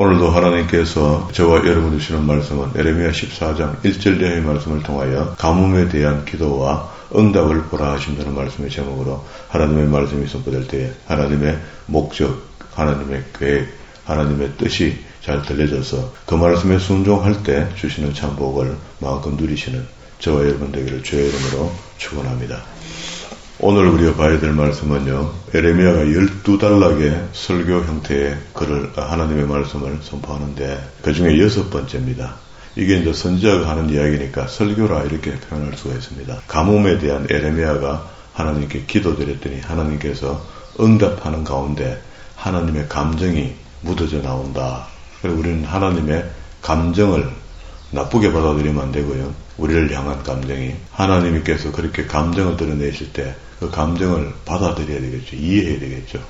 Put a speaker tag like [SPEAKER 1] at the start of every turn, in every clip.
[SPEAKER 1] 오늘도 하나님께서 저와 여러분 주시는 말씀은 에레미야 14장 1절 이하의 말씀을 통하여 가뭄에 대한 기도와 응답을 보라 하신다는 말씀의 제목으로 하나님의 말씀이 선포될 때에 하나님의 목적, 하나님의 계획, 하나님의 뜻이 잘 들려져서 그 말씀에 순종할 때 주시는 참복을 마음껏 누리시는 저와 여러분 되기를 주의 이름으로 축원합니다. 오늘 우리가 봐야 될 말씀은요, 에레미야가 12단락의 설교 형태의 글을, 하나님의 말씀을 선포하는데 그 중에 6번째입니다. 이게 이제 선지자가 하는 이야기니까 설교라 이렇게 표현할 수가 있습니다. 가뭄에 대한 에레미야가 하나님께 기도드렸더니 하나님께서 응답하는 가운데 하나님의 감정이 묻어져 나온다. 그리고 우리는 하나님의 감정을 나쁘게 받아들이면 안 되고요. 우리를 향한 감정이 하나님께서 그렇게 감정을 드러내실 때 그 감정을 받아들여야 되겠죠. 이해해야 되겠죠.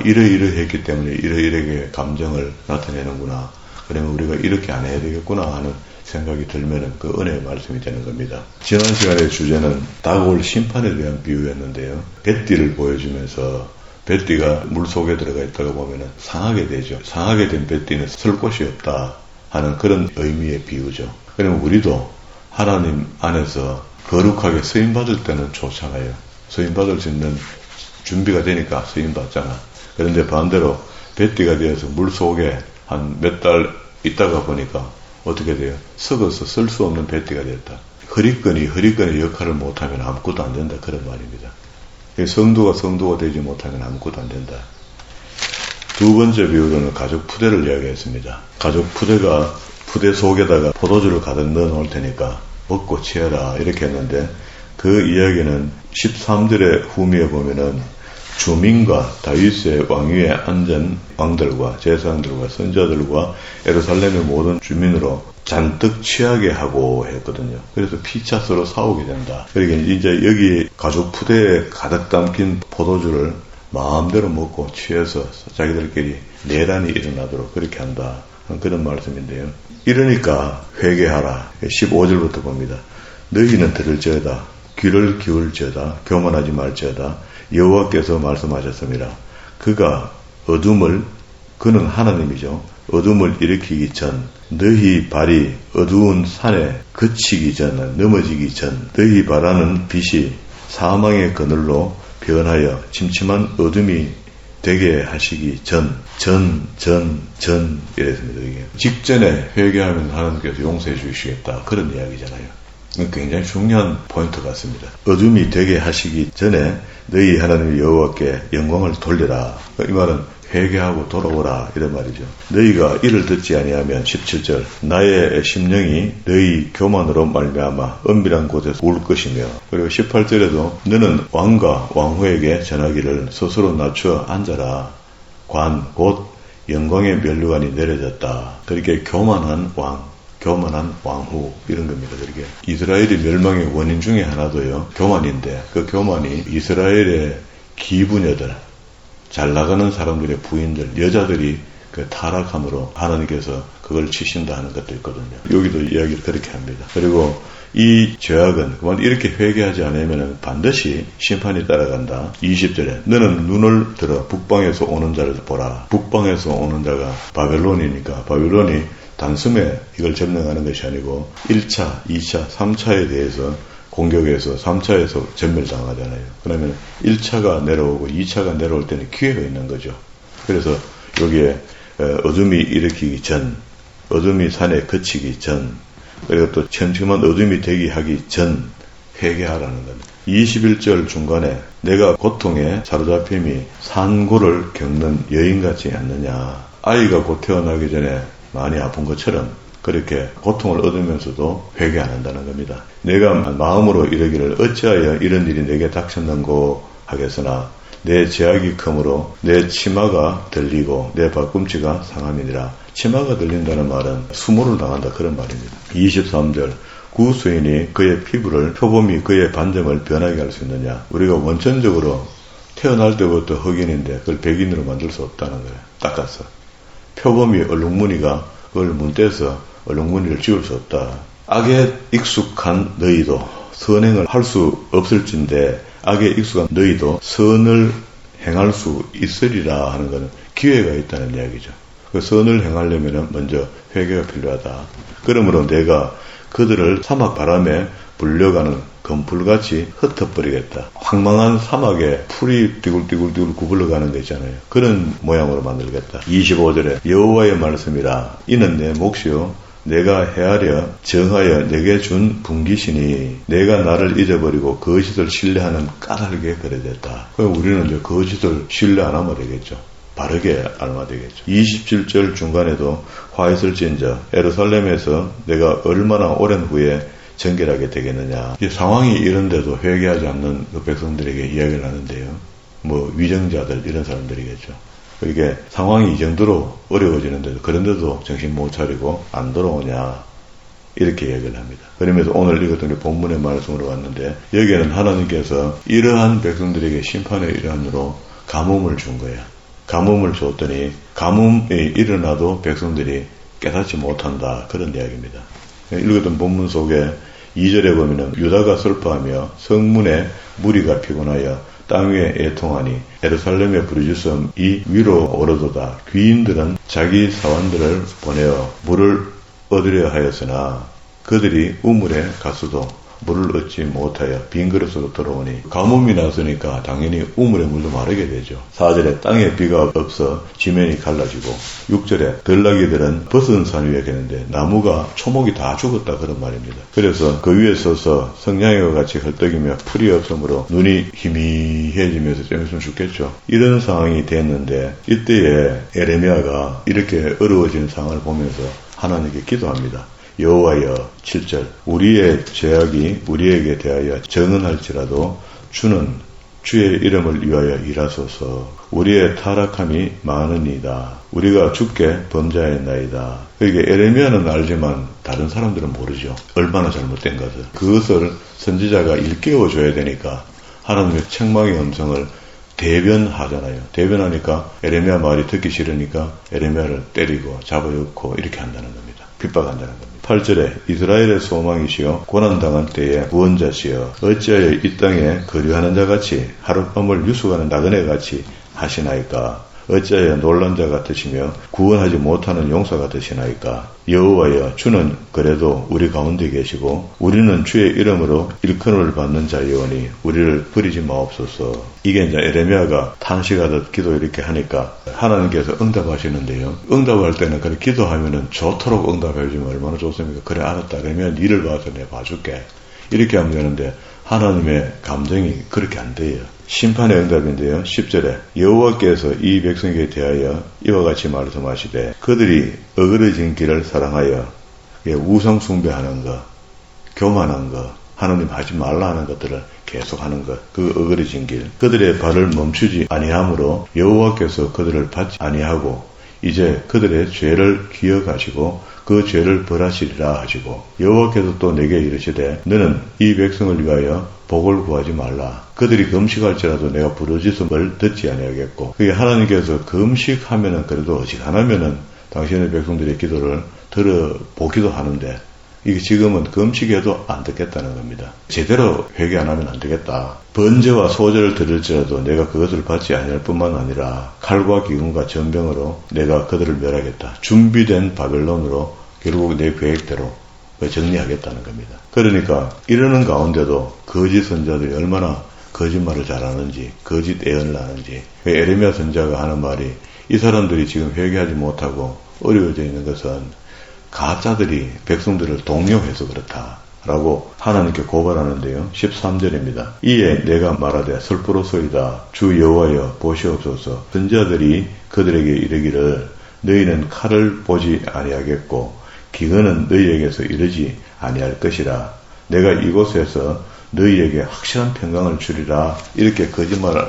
[SPEAKER 1] 이러이러했기 때문에 이러이러하게 감정을 나타내는구나. 그러면 우리가 이렇게 안 해야 되겠구나 하는 생각이 들면은 그 은혜의 말씀이 되는 겁니다. 지난 시간의 주제는 다가올 심판에 대한 비유였는데요. 뱃띠를 보여주면서 뱃띠가 물 속에 들어가 있다가 보면은 상하게 되죠. 상하게 된 뱃띠는 쓸 곳이 없다 하는 그런 의미의 비유죠. 그러면 우리도 하나님 안에서 거룩하게 쓰임받을 때는 좋잖아요. 쓰임받을 수 있는 준비가 되니까 쓰임받잖아. 그런데 반대로 뱃띠가 되어서 물 속에 한 몇 달 있다가 보니까 어떻게 돼요? 썩어서 쓸 수 없는 뱃띠가 됐다. 허리끈의 역할을 못하면 아무것도 안 된다. 그런 말입니다. 성도가 되지 못하면 아무것도 안 된다. 두 번째 비유로는 가죽 푸대를 이야기했습니다. 가죽 푸대 속에다가 포도주를 가득 넣어 놓을 테니까 먹고 취해라 이렇게 했는데 그 이야기는 13절의 후미에 보면은 주민과 다윗의 왕위에 앉은 왕들과 제사장들과 선지자들과 예루살렘의 모든 주민으로 잔뜩 취하게 하고 했거든요. 그래서 피차 서로 싸우게 된다. 그러니까 이제 여기 가죽 푸대에 가득 담긴 포도주를 마음대로 먹고 취해서 자기들끼리 내란이 일어나도록 그렇게 한다. 그런 말씀인데요. 이러니까 회개하라. 15절부터 봅니다. 너희는 들을지어다. 귀를 기울지어다. 교만하지 말지어다. 여호와께서 말씀하셨습니다. 그는 하나님이죠. 어둠을 일으키기 전, 너희 발이 어두운 산에 그치기 전, 넘어지기 전, 너희 바라는 빛이 사망의 그늘로 변하여 침침한 어둠이 되게 하시기 전 이랬습니다. 이게 직전에 회개하면 하나님께서 용서해 주시겠다. 그런 이야기잖아요. 굉장히 중요한 포인트 같습니다. 어둠이 되게 하시기 전에 너희 하나님 여호와께 영광을 돌려라. 이 말은 회개하고 돌아오라 이런 말이죠. 너희가 이를 듣지 아니하면 17절 나의 심령이 너희 교만으로 말미암아 은밀한 곳에서 울 것이며, 그리고 18절에도 너는 왕과 왕후에게 전하기를 스스로 낮추어 앉아라. 관 곧 영광의 면류관이 내려졌다. 그렇게 교만한 왕, 교만한 왕후 이런 겁니다. 그렇게 이스라엘이 멸망의 원인 중에 하나도요 교만인데, 그 교만이 이스라엘의 기부녀들, 잘 나가는 사람들의 부인들, 여자들이 그 타락함으로 하나님께서 그걸 치신다 하는 것도 있거든요. 여기도 이야기를 그렇게 합니다. 그리고 이 죄악은 그만 이렇게 회개하지 않으면 반드시 심판이 따라간다. 20절에 너는 눈을 들어 북방에서 오는 자를 보라. 북방에서 오는 자가 바벨론이니까 바벨론이 단숨에 이걸 점령하는 것이 아니고 1차, 2차, 3차에 대해서 공격에서 3차에서 전멸당하잖아요. 그러면 1차가 내려오고 2차가 내려올 때는 기회가 있는 거죠. 그래서 여기에 어둠이 일으키기 전, 어둠이 산에 그치기 전, 그리고 또 천천한 어둠이 되게 하기 전 회개하라는 겁니다. 21절 중간에 내가 고통에 사로잡힘이 산고를 겪는 여인 같지 않느냐. 아이가 곧 태어나기 전에 많이 아픈 것처럼 그렇게 고통을 얻으면서도 회개 안 한다는 겁니다. 내가 마음으로 이르기를 어찌하여 이런 일이 내게 닥쳤는고 하겠으나 내 죄악이 크므로 내 치마가 들리고 내 발꿈치가 상함이니라. 치마가 들린다는 말은 수모를 당한다 그런 말입니다. 23절 구수인이 그의 피부를 표범이 그의 반점을 변하게 할 수 있느냐. 우리가 원천적으로 태어날 때부터 흑인인데 그걸 백인으로 만들 수 없다는 거예요. 닦아서. 표범이 얼룩무늬가 그걸 문대서 얼룩무늬를 지울 수 없다. 악에 익숙한 너희도 선행을 할 수 없을진데 악에 익숙한 너희도 선을 행할 수 있으리라 하는 것은 기회가 있다는 이야기죠. 그 선을 행하려면 먼저 회개가 필요하다. 그러므로 내가 그들을 사막 바람에 불려가는 검풀같이 흩어버리겠다. 황망한 사막에 풀이 띠굴띠굴 구불러가는 데 있잖아요. 그런 모양으로 만들겠다. 25절에 여호와의 말씀이라. 이는 내 몫이요 내가 헤아려 정하여 내게 준 분기시니 내가 나를 잊어버리고 거짓을 신뢰하는 까닭에 그래 됐다. 그럼 우리는 이제 거짓을 신뢰 안 하면 되겠죠. 바르게 알면 되겠죠. 27절 중간에도 화 있을진저 예루살렘에서 내가 얼마나 오랜 후에 정결하게 되겠느냐. 상황이 이런데도 회개하지 않는 그 백성들에게 이야기를 하는데요. 뭐 위정자들 이런 사람들이겠죠. 이게 상황이 이 정도로 어려워지는데도 그런데도 정신 못 차리고 안 돌아오냐 이렇게 얘기를 합니다. 그러면서 오늘 읽었던 우리 본문의 말씀으로 왔는데 여기에는 하나님께서 이러한 백성들에게 심판의 일환으로 가뭄을 준 거야. 가뭄을 줬더니 가뭄이 일어나도 백성들이 깨닫지 못한다. 그런 이야기입니다. 읽었던 본문 속에 2절에 보면은 유다가 슬퍼하며 성문에 무리가 피곤하여 땅 위에 애통하니 예루살렘의 부르짖음이 위로 오르도다. 귀인들은 자기 사원들을 보내어 물을 얻으려 하였으나 그들이 우물에 갔어도 물을 얻지 못하여 빈 그릇으로 돌아오니 가뭄이 났으니까 당연히 우물의 물도 마르게 되죠. 4절에 땅에 비가 없어 지면이 갈라지고 6절에 들나귀들은 벗은 산 위에 계는데 나무가 초목이 다 죽었다 그런 말입니다. 그래서 그 위에 서서 성냥이와 같이 헐떡이며 풀이 없으므로 눈이 희미해지면서 좀 있으면 죽겠죠. 이런 상황이 됐는데 이때에 에레미야가 이렇게 어려워지는 상황을 보면서 하나님께 기도합니다. 여호와여 7절 우리의 죄악이 우리에게 대하여 정은할지라도 주는 주의 이름을 위하여 일하소서. 우리의 타락함이 많으니이다. 우리가 주께 범죄하였나이다. 이게 에레미야는 알지만 다른 사람들은 모르죠. 얼마나 잘못된 것을. 그것을 선지자가 일깨워줘야 되니까 하나님의 책망의 음성을 대변하잖아요. 대변하니까 에레미야 말이 듣기 싫으니까 에레미야를 때리고 잡아넣고 이렇게 한다는 겁니다. 핍박한다는 겁니다. 8절에 이스라엘의 소망이시여 고난당한 때에 구원자시여 어찌하여 이 땅에 거류하는 자같이 하룻밤을 유숙하는 나그네같이 하시나이까. 어찌하여 놀란 자 같으시며 구원하지 못하는 용사 같으시나이까. 여호와여 주는 그래도 우리 가운데 계시고 우리는 주의 이름으로 일컬음을 받는 자이오니 우리를 버리지 마옵소서. 이게 이제 에레미야가 탄식하듯 기도 이렇게 하니까 하나님께서 응답하시는데요. 응답할 때는 그래 기도하면은 좋도록 응답해주면 얼마나 좋습니까? 그래 알았다. 그러면 니를 봐서 내가 봐줄게. 이렇게 하면 되는데 하나님의 감정이 그렇게 안 돼요. 심판의 응답인데요. 10절에 여호와께서 이 백성에게 대하여 이와 같이 말씀하시되 그들이 어그러진 길을 사랑하여 우상 숭배하는 것, 교만한 것, 하나님 하지 말라 하는 것들을 계속하는 것, 그 어그러진 길, 그들의 발을 멈추지 아니하므로 여호와께서 그들을 받지 아니하고 이제 그들의 죄를 기억하시고 그 죄를 벌하시리라 하시고 여호와께서 또 내게 이르시되 너는 이 백성을 위하여 복을 구하지 말라. 그들이 금식할지라도 내가 부르짖음을 듣지 아니하겠고. 그게 하나님께서 금식하면은 그래도 어지간하면은 당신의 백성들의 기도를 들어보기도 하는데 이게 지금은 금식해도 안 듣겠다는 겁니다. 제대로 회개 안 하면 안 되겠다. 번제와 소제를 드릴지라도 내가 그것을 받지 아니할 뿐만 아니라 칼과 기근과 전병으로 내가 그들을 멸하겠다. 준비된 바벨론으로 결국 내 계획대로 정리하겠다는 겁니다. 그러니까 이러는 가운데도 거짓 선자들이 얼마나 거짓말을 잘하는지 거짓 예언을 하는지 에레미야 선자가 하는 말이 이 사람들이 지금 회개하지 못하고 어려워져 있는 것은 가짜들이 백성들을 동요해서 그렇다라고 하나님께 고발하는데요. 13절입니다. 이에 내가 말하되 슬프로소이다. 주 여호와여 보시옵소서. 선자들이 그들에게 이르기를 너희는 칼을 보지 아니하겠고 기근은 너희에게서 이르지 아니할 것이라. 내가 이곳에서 너희에게 확실한 평강을 주리라. 이렇게 거짓말을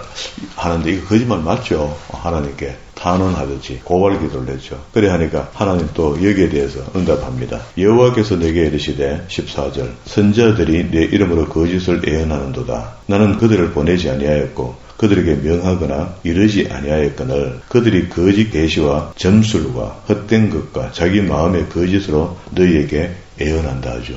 [SPEAKER 1] 하는데 이거 거짓말 맞죠? 하나님께 탄원하듯이 고발 기도를 했죠. 그래 하니까 하나님 또 여기에 대해서 응답합니다. 여호와께서 내게 이르시되 14절 선자들이 내 이름으로 거짓을 예언하는도다. 나는 그들을 보내지 아니하였고 그들에게 명하거나 이르지 아니하였거늘 그들이 거짓 계시와 점술과 헛된 것과 자기 마음의 거짓으로 너희에게 예언한다 하죠.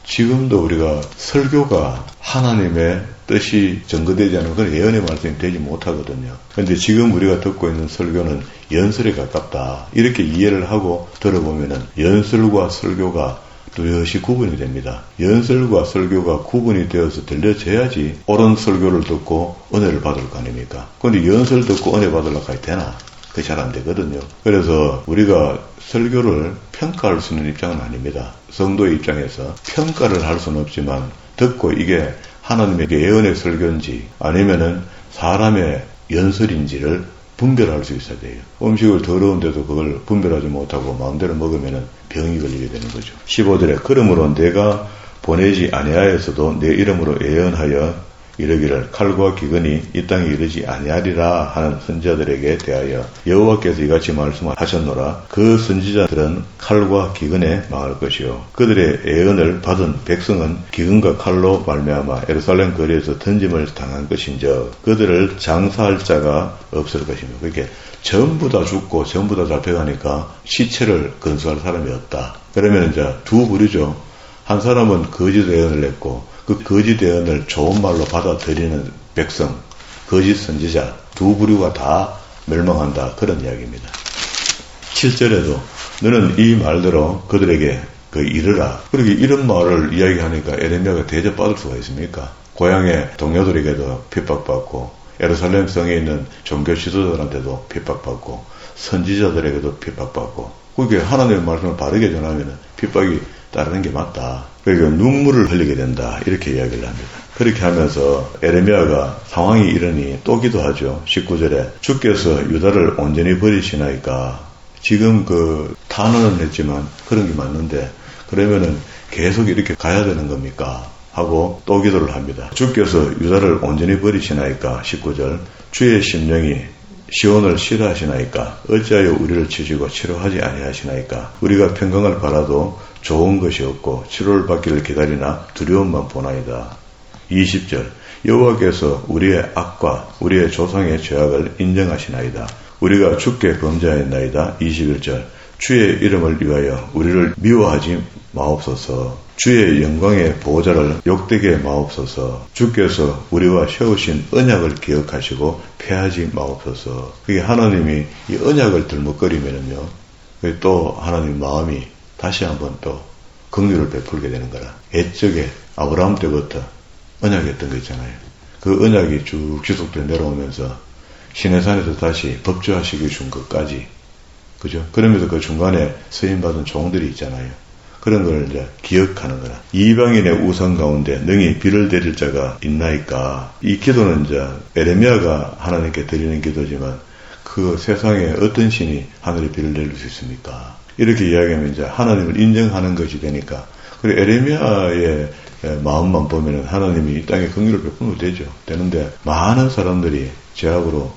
[SPEAKER 1] 지금도 우리가 설교가 하나님의 뜻이 전거되지 않으면 그건 예언의 말씀이 되지 못하거든요. 그런데 지금 우리가 듣고 있는 설교는 연설에 가깝다. 이렇게 이해를 하고 들어보면은 연설과 설교가 뚜렷이 구분이 됩니다. 연설과 설교가 구분이 되어서 들려져야지 옳은 설교를 듣고 은혜를 받을 거 아닙니까? 그런데 연설 듣고 은혜 받으려고 해야 되나? 그게 잘 안 되거든요. 그래서 우리가 설교를 평가할 수 있는 입장은 아닙니다. 성도의 입장에서 평가를 할 수는 없지만 듣고 이게 하나님의 예언의 설교인지 아니면은 사람의 연설인지를 분별할 수 있어야 돼요. 음식을 더러운데도 그걸 분별하지 못하고 마음대로 먹으면은 병이 걸리게 되는 거죠. 15절에 그러므로 내가 보내지 아니하였어도 내 이름으로 예언하여 이르기를 칼과 기근이 이 땅에 이르지 아니하리라 하는 선지자들에게 대하여 여호와께서 이같이 말씀하셨노라. 그 선지자들은 칼과 기근에 망할 것이요 그들의 예언을 받은 백성은 기근과 칼로 말미암아 예루살렘 거리에서 던짐을 당한 것인즉 그들을 장사할 자가 없을 것입니다. 그렇게 전부 다 죽고 전부 다 잡혀가니까 시체를 건수할 사람이 없다. 그러면 이제 두 부류죠. 한 사람은 거짓 예언을 냈고 그 거짓 예언을 좋은 말로 받아들이는 백성, 거짓 선지자 두 부류가 다 멸망한다. 그런 이야기입니다. 7절에도 너는 이 말대로 그들에게 이르라. 그렇게 이런 말을 이야기하니까 에레미야가 대접받을 수가 있습니까? 고향의 동료들에게도 핍박받고 예루살렘 성에 있는 종교 지도자들한테도 핍박받고 선지자들에게도 핍박받고 그게 하나님의 말씀을 바르게 전하면 핍박이 따르는 게 맞다. 그러니까 눈물을 흘리게 된다. 이렇게 이야기를 합니다. 그렇게 하면서 에레미야가 상황이 이러니 또 기도하죠. 19절에 주께서 유다를 온전히 버리시나이까. 지금 탄원은 했지만 그런 게 맞는데 그러면은 계속 이렇게 가야 되는 겁니까? 하고 또 기도를 합니다. 주께서 유다를 온전히 버리시나이까. 19절 주의 심령이 시온을 싫어하시나이까. 어찌하여 우리를 치시고 치료하지 아니하시나이까. 우리가 평강을 바라도 좋은 것이 없고 치료를 받기를 기다리나 두려움만 보나이다. 20절 여호와께서 우리의 악과 우리의 조상의 죄악을 인정하시나이다. 우리가 주께 범죄하였나이다. 21절 주의 이름을 위하여 우리를 미워하지 마옵소서. 주의 영광의 보호자를 욕되게 마옵소서. 주께서 우리와 세우신 언약을 기억하시고 패하지 마옵소서. 그게 하나님이 이 언약을 들먹거리면은요, 또 하나님 마음이 다시 한번 또 긍휼을 베풀게 되는 거라. 옛적에 아브라함 때부터 언약했던 거 있잖아요. 그 언약이 쭉 지속돼 내려오면서 시내산에서 다시 법조하시기 준 것까지, 그죠? 그러면서 그 중간에 서임받은 종들이 있잖아요. 그런 걸 이제 기억하는 거라. 이방인의 우상 가운데 능히 비를 내릴 자가 있나이까. 이 기도는 이제 에레미야가 하나님께 드리는 기도지만 그 세상에 어떤 신이 하늘에 비를 내릴 수 있습니까? 이렇게 이야기하면 이제 하나님을 인정하는 것이 되니까. 그리고 에레미야의 마음만 보면은 하나님이 이 땅에 긍휼을 베푸면 되죠. 되는데 많은 사람들이 죄악으로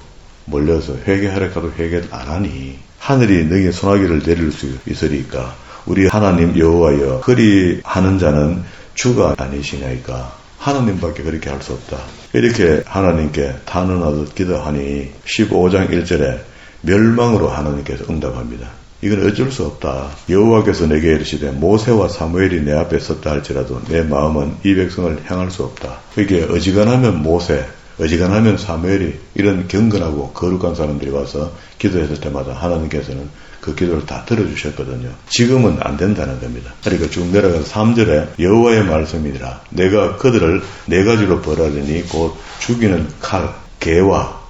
[SPEAKER 1] 몰려서 회개하려 가도 회개를 안 하니 하늘이 너희 소나기를 내릴 수 있으리까. 우리 하나님 여호와여 그리 하는 자는 주가 아니시나이까. 하나님밖에 그렇게 할 수 없다. 이렇게 하나님께 탄원하듯 기도하니 15장 1절에 멸망으로 하나님께서 응답합니다. 이건 어쩔 수 없다. 여호와께서 내게 이르시되 모세와 사무엘이 내 앞에 섰다 할지라도 내 마음은 이 백성을 향할 수 없다. 이게 어지간하면 모세, 어지간하면 사무엘이 이런 경건하고 거룩한 사람들이 와서 기도했을 때마다 하나님께서는 그 기도를 다 들어주셨거든요. 지금은 안 된다는 겁니다. 그러니까 쭉 내려가서 3절에 여호와의 말씀이니라. 내가 그들을 네 가지로 벌하리니 곧 죽이는 칼, 개와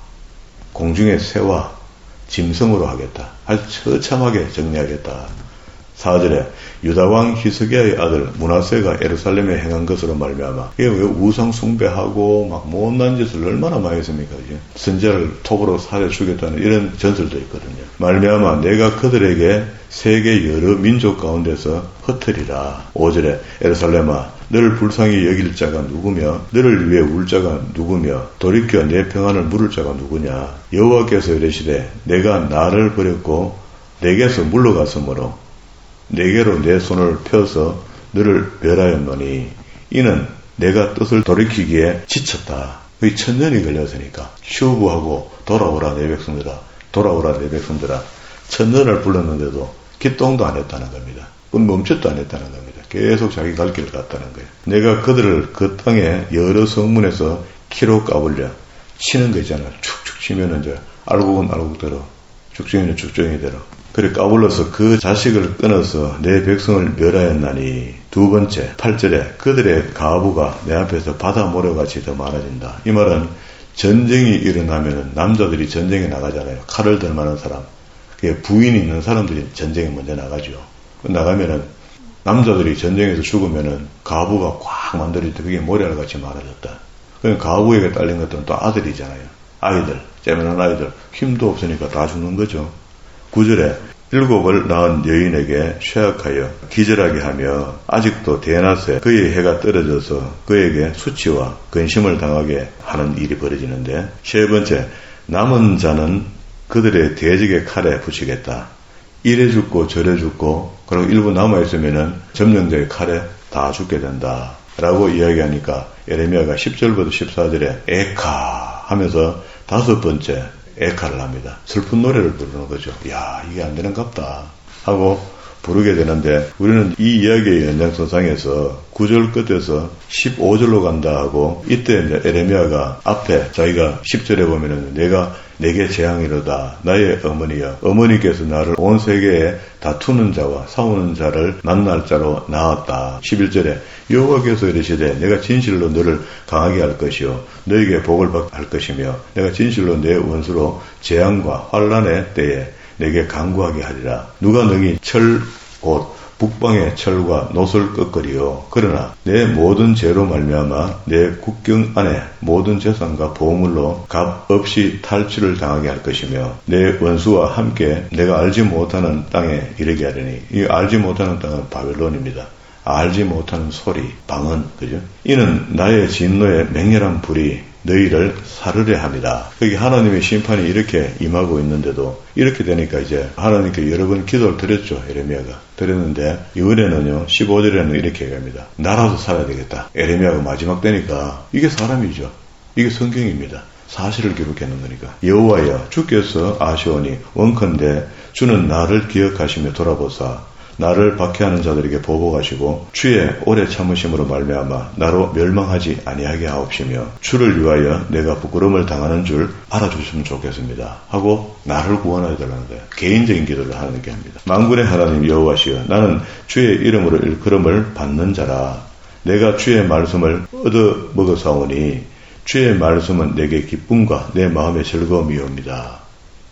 [SPEAKER 1] 공중의 새와 짐승으로 하겠다. 아주 처참하게 정리하겠다. 4절에 유다왕 히스기야의 아들 므낫세가 예루살렘에 행한 것으로 말미암아 이게 왜 우상 숭배하고 막 못난 짓을 얼마나 많이 했습니까? 선지자를 톱으로 살해 죽였다는 이런 전설도 있거든요. 말미암아 내가 그들에게 세계 여러 민족 가운데서 흩으리라. 5절에 예루살렘아 너를 불쌍히 여길 자가 누구며 너를 위해 울 자가 누구며 돌이켜 내 평안을 물을 자가 누구냐. 여호와께서 이르시되 내가 나를 버렸고 내게서 물러갔으므로 내게로 내 손을 펴서 너를 멸하였노니 이는 내가 뜻을 돌이키기에 지쳤다. 이 천년이 걸렸으니까 휴부하고 돌아오라 내 백성들아, 돌아오라 내 백성들아. 천년을 불렀는데도 기똥도 안 했다는 겁니다. 멈췄도 안 했다는 겁니다. 계속 자기 갈 길을 갔다는 거예요. 내가 그들을 그 땅에 여러 성문에서 키로 까불려 치는 거 있잖아. 축축 치면은 이제 알곡은 알곡대로, 죽정이는 죽정이대로. 그래 까불러서 그 자식을 끊어서 내 백성을 멸하였나니. 두 번째 8절에 그들의 가부가 내 앞에서 바다 모래같이 더 많아진다. 이 말은 전쟁이 일어나면 남자들이 전쟁에 나가잖아요. 칼을 들 만한 사람. 그게 부인이 있는 사람들이 전쟁에 먼저 나가죠. 나가면은 남자들이 전쟁에서 죽으면은 가부가 꽉 만들어지다. 그게 모래알같이 많아졌다. 그러니까 가부에게 딸린 것들은 또 아들이잖아요. 아이들, 째면한 아이들. 힘도 없으니까 다 죽는 거죠. 9절에 7을 낳은 여인에게 쇠약하여 기절하게 하며 아직도 대낮에 그의 해가 떨어져서 그에게 수치와 근심을 당하게 하는 일이 벌어지는데, 세 번째 남은 자는 그들의 대적의 칼에 붙이겠다. 이래 죽고 저래 죽고, 그리고 일부 남아있으면은 점령자의 칼에 다 죽게 된다 라고 이야기하니까 예레미야가 10절부터 14절에 에카 하면서 5번째 에카를 합니다. 슬픈 노래를 부르는 거죠. 야, 이게 안 되는갑다 하고 부르게 되는데, 우리는 이 이야기의 연장선상에서 9절 끝에서 15절로 간다 하고, 이때 이제 예레미야가 앞에 자기가 10절에 보면은 내가 내게 재앙이로다 나의 어머니여, 어머니께서 나를 온 세계에 다투는 자와 싸우는 자를 만날 자로 낳았다. 11절에 여호와께서 이르시되 내가 진실로 너를 강하게 할 것이요 너에게 복을 받게 할 것이며 내가 진실로 내 원수로 재앙과 환난의 때에 내게 강구하게 하리라. 누가 너희 곧 북방의 철과 노를 꺾으리요. 그러나 내 모든 죄로 말미암아 내 국경 안에 모든 재산과 보물로 값 없이 탈취를 당하게 할 것이며 내 원수와 함께 내가 알지 못하는 땅에 이르게 하리니. 이 알지 못하는 땅은 바벨론입니다. 알지 못하는 소리, 방언, 그죠? 이는 나의 진노의 맹렬한 불이 너희를 사르려 합니다. 여기 하나님의 심판이 이렇게 임하고 있는데도 이렇게 되니까 이제 하나님께 여러 번 기도를 드렸죠. 예레미야가 드렸는데 이번에는요 15절에는 이렇게 얘기합니다. 나라도 살아야 되겠다. 예레미야가 마지막 때니까 이게 사람이죠. 이게 성경입니다. 사실을 기록해놓은 거니까. 여호와여 주께서 아시오니 원컨대 주는 나를 기억하시며 돌아보사 나를 박해하는 자들에게 보복하시고 주의 오래 참으심으로 말미암아 나로 멸망하지 아니하게 하옵시며 주를 위하여 내가 부끄러움을 당하는 줄 알아주시면 좋겠습니다 하고 나를 구원하여 달라는 거예요. 개인적인 기도를 하나님께 합니다. 만군의 하나님 여호와시여 나는 주의 이름으로 일컬음을 받는 자라. 내가 주의 말씀을 얻어먹어사오니 주의 말씀은 내게 기쁨과 내 마음의 즐거움이옵니다.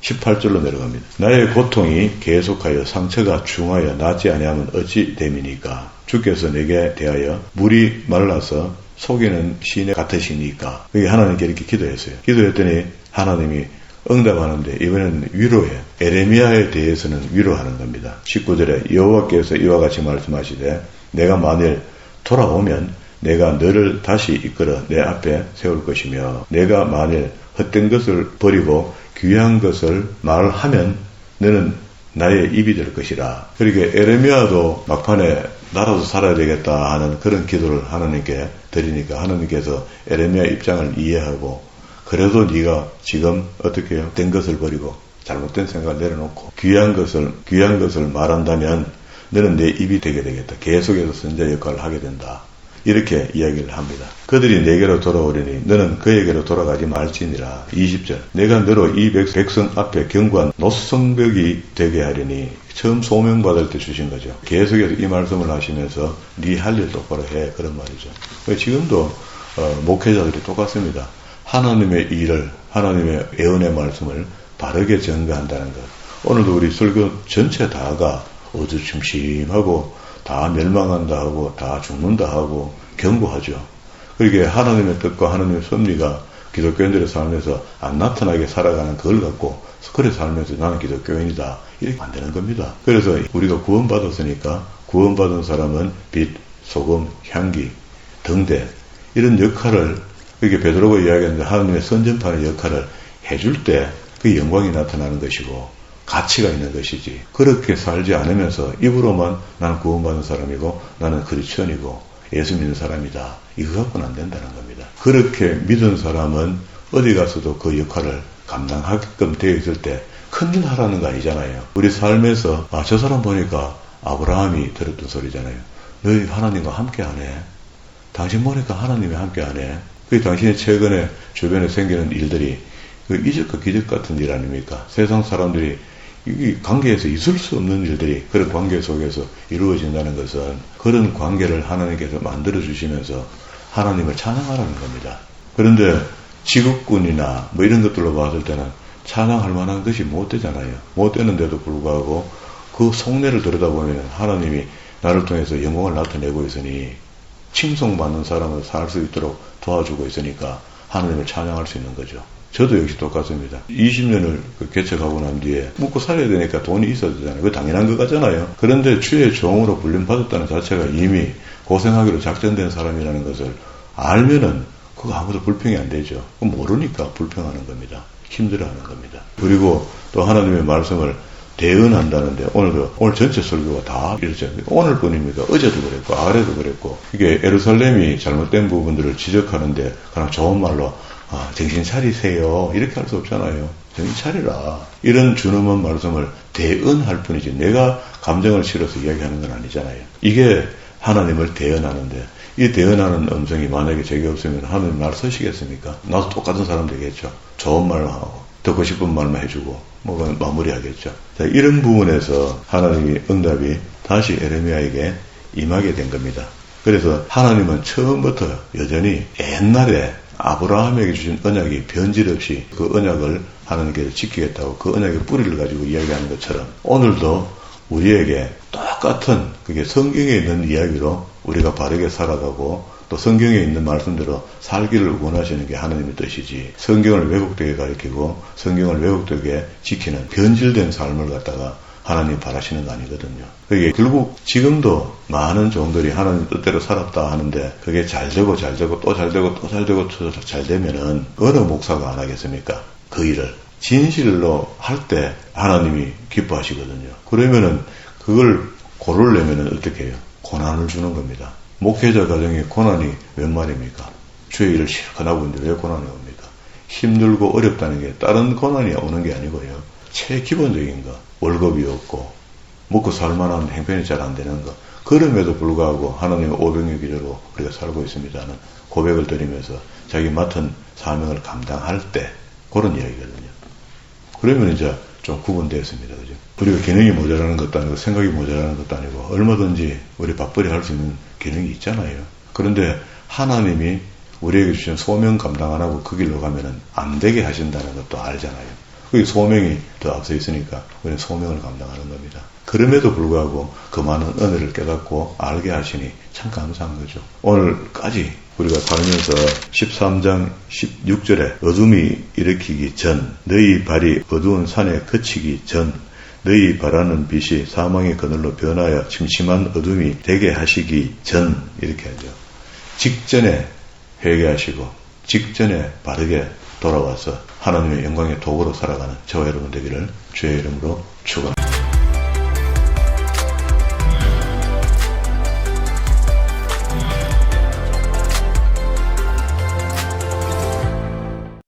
[SPEAKER 1] 18절로 내려갑니다. 나의 고통이 계속하여 상처가 중하여 낫지 아니하면 어찌 됨이니까. 주께서 내게 대하여 물이 말라서 속이는 시내 같으시니까. 여기 하나님께 이렇게 기도했어요. 기도했더니 하나님이 응답하는데 이번에는 위로해요. 예레미야에 대해서는 위로하는 겁니다. 19절에 여호와께서 이와 같이 말씀하시되 내가 만일 돌아오면 내가 너를 다시 이끌어 내 앞에 세울 것이며 내가 만일 헛된 것을 버리고 귀한 것을 말하면 너는 나의 입이 될 것이라. 그러니까 예레미야도 막판에 나라도 살아야 되겠다 하는 그런 기도를 하나님께 드리니까 하나님께서 예레미야 입장을 이해하고 그래도 네가 지금 어떻게 해요? 된 것을 버리고 잘못된 생각을 내려놓고 귀한 것을 말한다면 너는 내 입이 되게 되겠다. 계속해서 선자 역할을 하게 된다. 이렇게 이야기를 합니다. 그들이 내게로 돌아오려니 너는 그에게로 돌아가지 말지니라. 20절 내가 너로 이 백성 앞에 견고한 노성벽이 되게 하리니. 처음 소명받을 때 주신 거죠. 계속해서 이 말씀을 하시면서 네 할 일 똑바로 해. 그런 말이죠. 지금도 목회자들이 똑같습니다. 하나님의 일을, 하나님의 예언의 말씀을 바르게 전가한다는 것. 오늘도 우리 설교 전체 다가 어두침침하고 다 멸망한다 하고 다 죽는다 하고 경고하죠. 그러게 하나님의 뜻과 하나님의 섭리가 기독교인들의 삶에서 안 나타나게 살아가는 그걸 갖고 그래 살면서 나는 기독교인이다 이렇게 안 되는 겁니다. 그래서 우리가 구원받았으니까 구원받은 사람은 빛, 소금, 향기, 등대 이런 역할을 이렇게 베드로가 이야기하는데 하나님의 선전파의 역할을 해줄 때 그 영광이 나타나는 것이고 가치가 있는 것이지. 그렇게 살지 않으면서 입으로만 나는 구원받은 사람이고 나는 크리스천이고 예수 믿는 사람이다. 이거 갖고는 안 된다는 겁니다. 그렇게 믿은 사람은 어디 가서도 그 역할을 감당하게끔 되어 있을 때 큰일 하라는 거 아니잖아요. 우리 삶에서 저 사람 보니까 아브라함이 들었던 소리잖아요. 너희 하나님과 함께 안 해. 당신 보니까 하나님이 함께 안 해. 그게 당신이 최근에 주변에 생기는 일들이 그 이적과 기적 같은 일 아닙니까? 세상 사람들이 이 관계에서 있을 수 없는 일들이 그런 관계 속에서 이루어진다는 것은 그런 관계를 하나님께서 만들어주시면서 하나님을 찬양하라는 겁니다. 그런데 지극군이나 뭐 이런 것들로 봤을 때는 찬양할 만한 것이 못 되잖아요. 못 되는데도 불구하고 그 속내를 들여다보면 하나님이 나를 통해서 영광을 나타내고 있으니 칭송받는 사람을 살 수 있도록 도와주고 있으니까 하나님을 찬양할 수 있는 거죠. 저도 역시 똑같습니다. 20년을 개척하고 난 뒤에 먹고 살아야 되니까 돈이 있어야 되잖아요. 그거 당연한 것 같잖아요. 그런데 주의 종으로 불림받았다는 자체가 이미 고생하기로 작정된 사람이라는 것을 알면은 그거 아무도 불평이 안 되죠. 모르니까 불평하는 겁니다. 힘들어하는 겁니다. 그리고 또 하나님의 말씀을 대언한다는데 오늘 전체 설교가 다 이렇죠. 오늘뿐입니까? 어제도 그랬고 아래도 그랬고 이게 예루살렘이 잘못된 부분들을 지적하는데 그냥 좋은 말로 정신 차리세요 이렇게 할 수 없잖아요. 정신 차리라 이런 준엄한 말씀을 대언할 뿐이지 내가 감정을 실어서 이야기하는 건 아니잖아요. 이게 하나님을 대언하는데 이 대언하는 음성이 만약에 제게 없으면 하나님 날 서시겠습니까? 나도 똑같은 사람 되겠죠. 좋은 말만 하고 듣고 싶은 말만 해주고 뭐 마무리하겠죠. 자, 이런 부분에서 하나님의 응답이 다시 에레미야에게 임하게 된 겁니다. 그래서 하나님은 처음부터 여전히 옛날에 아브라함에게 주신 언약이 변질 없이 그 언약을 하나님께서 지키겠다고 그 언약의 뿌리를 가지고 이야기하는 것처럼 오늘도 우리에게 똑같은 그게 성경에 있는 이야기로 우리가 바르게 살아가고 또 성경에 있는 말씀대로 살기를 원하시는 게 하나님의 뜻이지 성경을 왜곡되게 가리키고 성경을 왜곡되게 지키는 변질된 삶을 갖다가 하나님 바라시는 거 아니거든요. 그게 결국 지금도 많은 종들이 하나님 뜻대로 살았다 하는데 그게 잘되고 잘되고 또 잘되고 또 잘되고 또 잘되면은 어느 목사가 안 하겠습니까? 그 일을 진실로 할 때 하나님이 기뻐하시거든요. 그러면은 그걸 고르려면은 어떻게 해요? 고난을 주는 겁니다. 목회자 가정에 고난이 웬 말입니까? 주의 일을 실컷 하고 있는데 왜 고난이 옵니까? 힘들고 어렵다는 게 다른 고난이 오는 게 아니고요. 최기본적인 거, 월급이 없고 먹고 살만한 행편이 잘 안 되는 거. 그럼에도 불구하고 하나님의 오병의 기저로 우리가 살고 있습니다는 고백을 드리면서 자기 맡은 사명을 감당할 때 그런 이야기거든요. 그러면 이제 좀 구분되었습니다. 그죠? 우리가 기능이 모자라는 것도 아니고 생각이 모자라는 것도 아니고 얼마든지 우리 밥벌이 할 수 있는 기능이 있잖아요. 그런데 하나님이 우리에게 주신 소명 감당 안 하고 그 길로 가면은 안 되게 하신다는 것도 알잖아요. 그 소명이 더 앞서 있으니까 우리는 소명을 감당하는 겁니다. 그럼에도 불구하고 그 많은 은혜를 깨닫고 알게 하시니 참 감사한 거죠. 오늘까지 우리가 살면서 13장 16절에 어둠이 일으키기 전 너희 발이 어두운 산에 그치기 전 너희 바라는 빛이 사망의 그늘로 변하여 침침한 어둠이 되게 하시기 전 이렇게 하죠. 직전에 회개하시고 직전에 바르게 돌아와서 하나님의 영광의 도구로 살아가는 저와 여러분 되기를 주의 이름으로 축원합니다.